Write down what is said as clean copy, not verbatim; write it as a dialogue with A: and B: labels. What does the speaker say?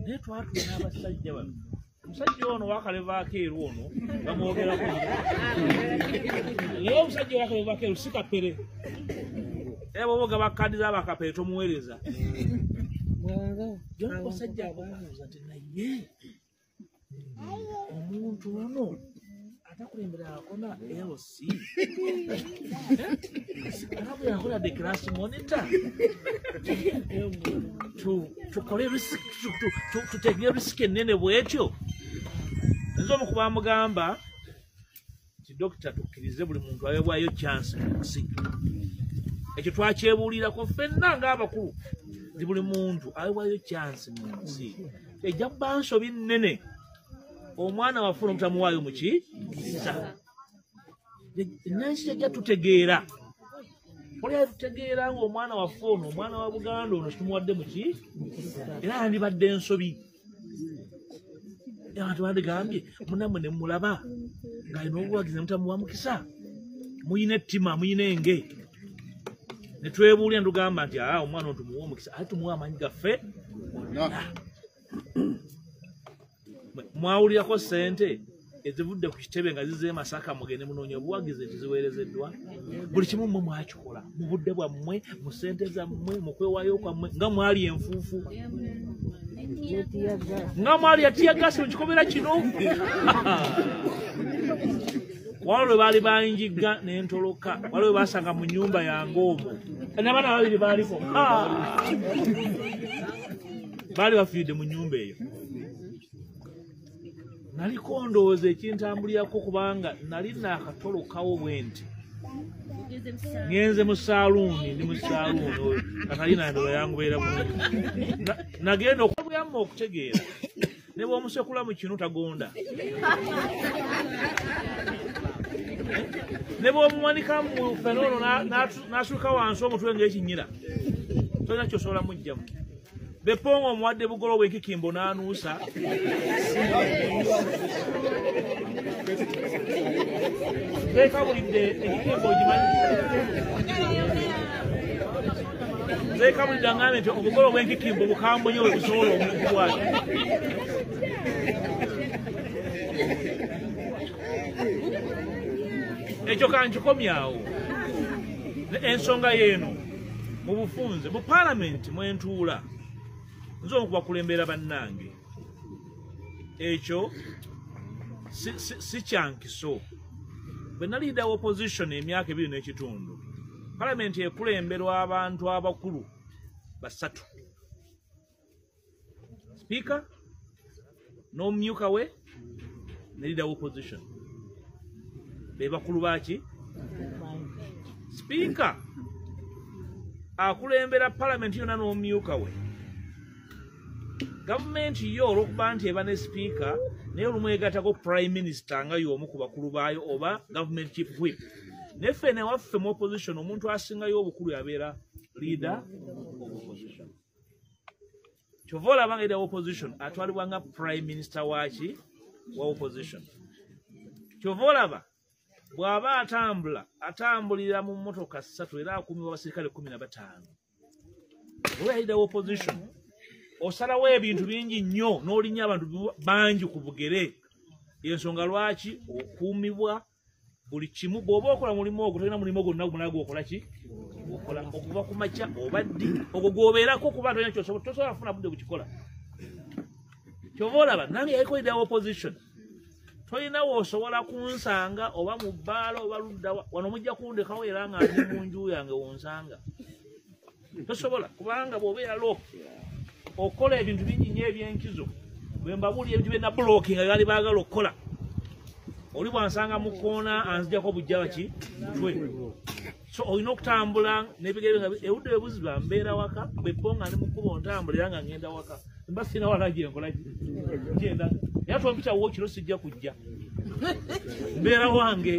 A: naye twatula n'abasajja bano omusajja ono wakalevaako eru ono bamwogerako naye omusajja wakalevaako eru si kapere era bwoboga bakadi z'abakapere tomuweereza omusajja akabuuza nti naye omuntu ono atakulembera akona LC arabu yakola de class monitor tukole risk tutege risk enene bwetyo nzo mukuba mugamba ti doctor tukirize buli muntu aweebwayo chance ekyo twakyebuulirako ffenna ng'abakulu ndi buli muntu aweebwayo chance mu nsi ejja kuba nsobi nnene omwana wafuna omutamuwaayo muki nansi ejja tutegeera oli atutegeera ng'omwana waffe ono omwana wa Buganda ono tumuwadde muki era yandibadde ensobi abantu bandigambye munammwe ne mulaba ng'alina obuwagizi ne mutamuwa mukisa muyina ettima muyina enge ne twebuulira ne tugamba nti omwana ono tumuwa omukisa ate tumuwa amanyi gaffe mwawulirako ssente ezivudde ku kitebe nga zize Masaka mugende munoonya obuwagizi nti ziweerezeddwa buli kimu mmwe mwakikola mu budde bwammwe mu ssente zammwe mu kwewaayo kwammwe nga mwali enfuufu nga mwali yatiyagasi mu kikomera kino waliwo lwe baali banjigga n'entoloka waliwo lwe basanga mu nnyumba yange omwo n'abaana babiri baaliko baali bafiiridde mu nnyumba eyo naliko ndowooza ekintambulirako kubanga nali naakatolokawo bwe nti ngenze mu saaluuni ndi mu saaluuni katalina ndola yangubeera bulungi nagenda okwabuyamma okutegeera ne bw'omusekula mu kinu tagonda ne bw'omuwanika mu fenoono n'asuluka wansi omutwe ng'ekinyira tolina kyosobola mugjamu bepongo omuwadde bugolo bw'enkikimbo n'anuusa zeekabulidde ekikimbo ogimanyi zeekabulidde aŋŋambye nti obugolo bw'enkikimbo bukambonye bwe busobola omuntu bwati ekyo kankikomyawo ensonga yeeno mu bufunze mu paalamenti mwentuula nzo okubakulembera bannange ekyo si kyankiso bwe naliida opposition emyaka 2 n'ekitundu paalamenti ekulemberwa abantu abakulu basatu sipiika n'omumyuka we ne leader opposition be bakulu baki sipiika akulembera paalamenti yonna n'omumyuka we gavumenti yo olw'okuba nti eba ne sipiika naye olumu egattako prime minister nga y'omu ku bakulu baayo oba government chief whip neffe newaffe mu opposition omuntu asingayo obukulu yabeera leader of opposition kyova olaba nga leader of opposition atwalibwa nga prime minister waki wa opposition kyova olaba bw'aba atambulira mu mmotoka 3 era akuumibwa abasirikale 15 olwa leader of opposition osalawo ebintu bingi nnyo n'olinya abantu bangi ku bugere yensonga lwaki okuumibwa buli kimu bw'oba okola mulimu ogwo tolina mulimu gwonna gumala gwokola ki okola okuva ku makya oba ddi ogwo gwobeerako kuba tolina tosobola kufuna budde bukikola kyova olaba nange yaliko leader of opposition tolina woosobola kunsanga oba mu bbaala oba ludda wano mujja kundekawo era nga ndi mu nju yange wonsanga tosobola kubanga bw'obeera lo okola ebintu bingi nnyo ebyenkizo bwe mbabuulira ebintu byonna blocking nga baali baagala okukola oli bwansanga mu koona anzijjako bujja ki mutwe so olina okutambula n'ebigere nga ewudde webuziba mbeera waka bwebonga ne mukuba ontambula era nga ngenda waka mba sina wala gyenkola genda era tompitawo kiro sijja kujja mbeera wange